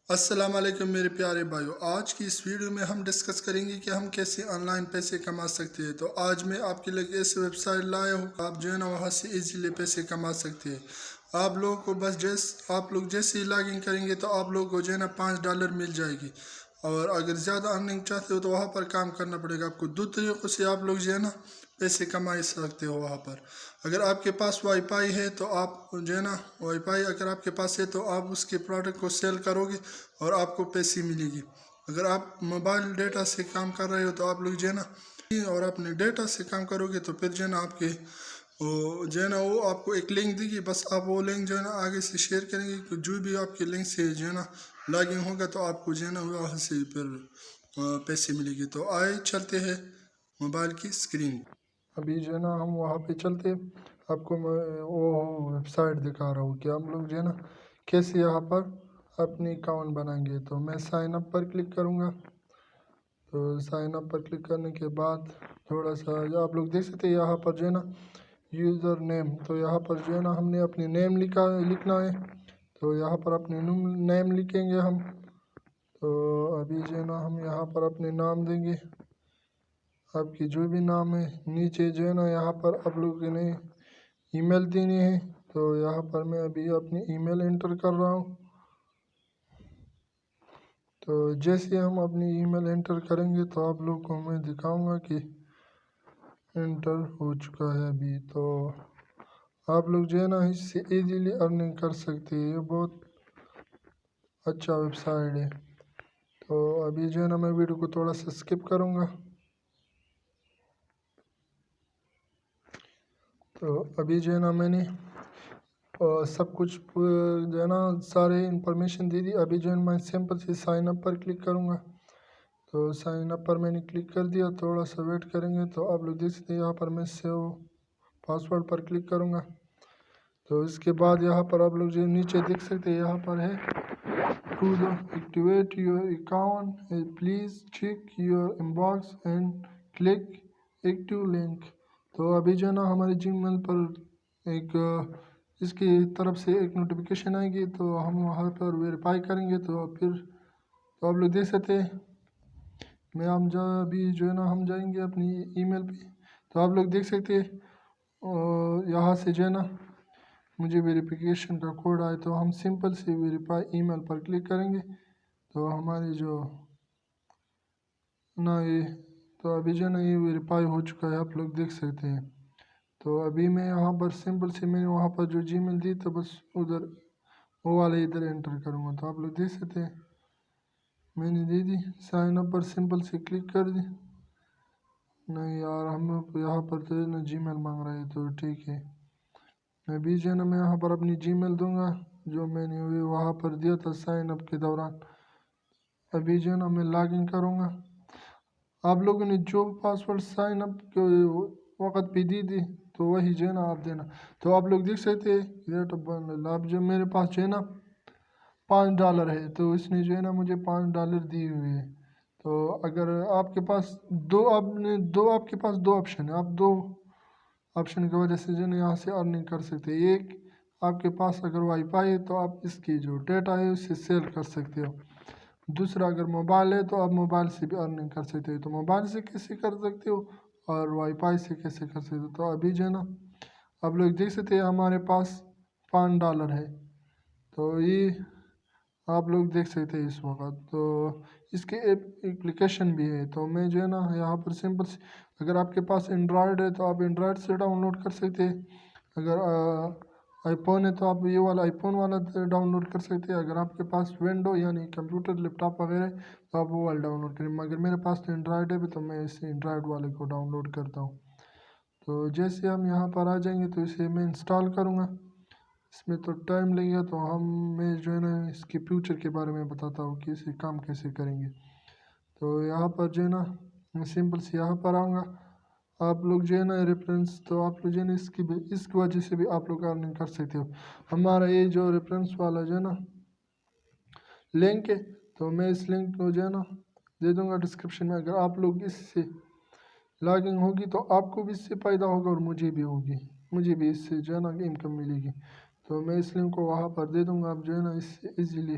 السلام علیکم میرے پیارے بھائیو، آج کی اس ویڈیو میں ہم ڈسکس کریں گے کہ ہم کیسے آن لائن پیسے کما سکتے ہیں۔ تو آج میں آپ کے لیے ایسی ویب سائٹ لایا ہوں، آپ جو ہے نا وہاں سے ایزیلی پیسے کما سکتے ہیں۔ آپ لوگوں کو آپ لوگ جیسے ہی لاگ ان کریں گے تو آپ لوگوں کو جو ہے نا $5 مل جائے گی، اور اگر زیادہ ارننگ چاہتے ہو تو وہاں پر کام کرنا پڑے گا آپ کو۔ دو طریقوں سے آپ لوگ جو ہے نا پیسے کما سکتے ہو وہاں پر۔ اگر آپ کے پاس وائی فائی ہے تو آپ جو ہے نا وائی فائی اگر آپ کے پاس ہے تو آپ اس کے پروڈکٹ کو سیل کرو گے اور آپ کو پیسے ملے گی۔ اگر آپ موبائل ڈیٹا سے کام کر رہے ہو تو آپ لوگ جو ہے نا اور اپنے ڈیٹا سے کام کرو گے تو پھر جو ہے نا آپ کے جو ہے نا وہ آپ کو ایک لنک دے گی، بس آپ وہ لنک جو ہے نا آگے سے شیئر کریں گے کہ جو بھی آپ کے لنک سے جو ہے نا لاگ ان ہوگا تو آپ کو جو ہے نا وہاں سے پھر پیسے ملے گی۔ تو آئے چلتے ہیں موبائل کی اسکرین۔ ابھی جو ہے نا ہم وہاں پہ چلتے، آپ کو میں وہ ویب سائٹ دکھا رہا ہوں کہ ہم لوگ جو ہے نا کیسے یہاں پر اپنی اکاؤنٹ بنائیں گے۔ تو میں سائن اپ پر کلک کروں گا۔ تو سائن اپ پر کلک کرنے کے بعد تھوڑا سا آپ لوگ دیکھ سکتے ہیں یہاں پر جو ہے نا یوزر نیم، تو یہاں پر جو ہے نا ہم نے اپنی نیم لکھنا ہے۔ تو یہاں پر اپنے نیم لکھیں گے ہم۔ تو ابھی جو ہے نا ہم یہاں پر اپنے نام دیں گے، آپ کی جو بھی نام ہے۔ نیچے جو ہے نا یہاں پر آپ لوگوں نے ای میل دینی ہے، تو یہاں پر میں ابھی اپنی ای میل انٹر کر رہا ہوں۔ تو جیسے ہم اپنی ای میل انٹر کریں گے تو آپ لوگ کو میں دکھاؤں گا کہ انٹر ہو چکا ہے ابھی۔ تو آپ لوگ جو ہے نا اس سے ایزیلی ارننگ کر سکتے ہیں، یہ بہت اچھا ویب سائٹ ہے۔ تو ابھی جو ہے نا میں ویڈیو کو تھوڑا سا سکپ کروں گا۔ تو ابھی جو ہے نا میں نے سب کچھ جو ہے نا سارے انفارمیشن دے دی۔ ابھی جو ہے میں سمپل سے سائن اپ پر کلک کروں گا۔ تو سائن اپ پر میں نے کلک کر دیا، تھوڑا سا ویٹ کریں گے تو آپ لوگ دیکھ سکتے ہیں یہاں پر میں سیو پاسورڈ پر کلک کروں گا۔ تو اس کے بعد یہاں پر آپ لوگ جو نیچے دیکھ سکتے ہیں یہاں پر ہے to activate your account please check your inbox and click active link. تو ابھی جو ہے نا ہمارے جی میل پر ایک اس کی طرف سے ایک نوٹیفیکیشن آئے گی، تو ہم وہاں پر ویریفائی کریں گے۔ تو پھر تو آپ لوگ دیکھ سکتے ہیں ابھی جو ہے نا ہم جائیں گے اپنی ای میل پہ۔ تو آپ لوگ دیکھ سکتے ہیں یہاں سے جو ہے نا مجھے ویریفیکیشن کا کوڈ آئے، تو ہم سمپل سے ویریفائی ای میل پر کلک کریں گے۔ تو ہماری جو نا تو ابھی جو ہے نا یہ ویریفائی ہو چکا ہے، آپ لوگ دیکھ سکتے ہیں۔ تو ابھی میں یہاں پر سمپل سے میں نے وہاں پر جو جی میل دی تو بس ادھر وہ والے ادھر انٹر کروں گا۔ تو آپ لوگ دیکھ سکتے ہیں میں نے دے دی، سائن اپ پر سمپل سے کلک کر دی۔ نہیں یار، ہم یہاں پر تو نا جی میل مانگ رہے ہیں، تو ٹھیک ہے۔ ابھی جو ہے نا میں یہاں پر اپنی جی میل دوں گا جو میں نے وہاں پر دیا تھا سائن اپ کے دوران۔ ابھی جو ہے نا میں لاگ ان کروں گا۔ آپ لوگوں نے جو پاسورڈ سائن اپ کے وقت پہ دی تھی تو وہی جو ہے نا آپ دینا۔ تو آپ لوگ دیکھ سکتے ہیں اب جو میرے پاس جو ہے نا $5 ہے، تو اس نے جو ہے نا مجھے $5 دیے ہوئے ہیں۔ تو اگر آپ کے پاس دو آپ کے پاس دو آپشن ہے، آپ دو آپشن کی وجہ سے جو ہے نا یہاں سے ارننگ کر سکتے ہیں۔ ایک، آپ کے پاس اگر وائی فائی ہے تو آپ اس کی جو ڈیٹا ہے اسے سیل کر سکتے ہو۔ دوسرا، اگر موبائل ہے تو آپ موبائل سے بھی ارننگ کر سکتے ہو۔ تو موبائل سے کیسے کر سکتے ہو اور وائی فائی سے کیسے کر سکتے ہو؟ تو ابھی جو ہے نا آپ لوگ دیکھ سکتے ہیں ہمارے پاس $5 ہے، تو یہ آپ لوگ دیکھ سکتے ہیں اس وقت۔ تو اس کے اپلیکیشن بھی ہے، تو میں جو ہے نا یہاں پر سمپل سے اگر آپ کے پاس اینڈرائڈ ہے تو آپ اینڈرائڈ سے ڈاؤن لوڈ کر سکتے ہیں۔ اگر آئی فون ہے تو آپ یہ والا آئی فون والا ڈاؤن لوڈ کر سکتے ہیں۔ اگر آپ کے پاس ونڈو یعنی کمپیوٹر لیپ ٹاپ وغیرہ تو آپ وہ والا ڈاؤن لوڈ کریں، مگر میرے پاس تو اینڈرائڈ ہے تو میں اس اینڈرائڈ والے کو ڈاؤن لوڈ کرتا ہوں۔ تو جیسے ہم یہاں پر آ جائیں گے تو اسے میں انسٹال کروں گا، اس میں تو ٹائم لگے گا۔ تو میں جو ہے نا اس کے فیوچر کے بارے میں بتاتا ہوں کہ اسے کام کیسے کریں گے۔ تو یہاں پر جو ہے نا میں سمپل سے یہاں پر آؤں گا۔ آپ لوگ جو ہے نا ریفرنس، تو آپ لوگ جو ہے نا اس کی وجہ سے بھی آپ لوگ ارننگ کر سکتے ہو۔ ہمارا یہ جو ریفرنس والا جو ہے نا لنک ہے، تو میں اس لنک کو جو ہے نا دے دوں گا ڈسکرپشن میں۔ اگر آپ لوگ اس سے لاگنگ ہوگی تو آپ کو بھی اس سے فائدہ ہوگا اور مجھے بھی ہوگی، مجھے بھی اس سے جو ہے نا انکم ملے گی۔ تو میں اس لنک کو وہاں پر دے دوں گا، آپ جو ہے نا اس سے ایزیلی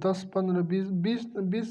10 15 20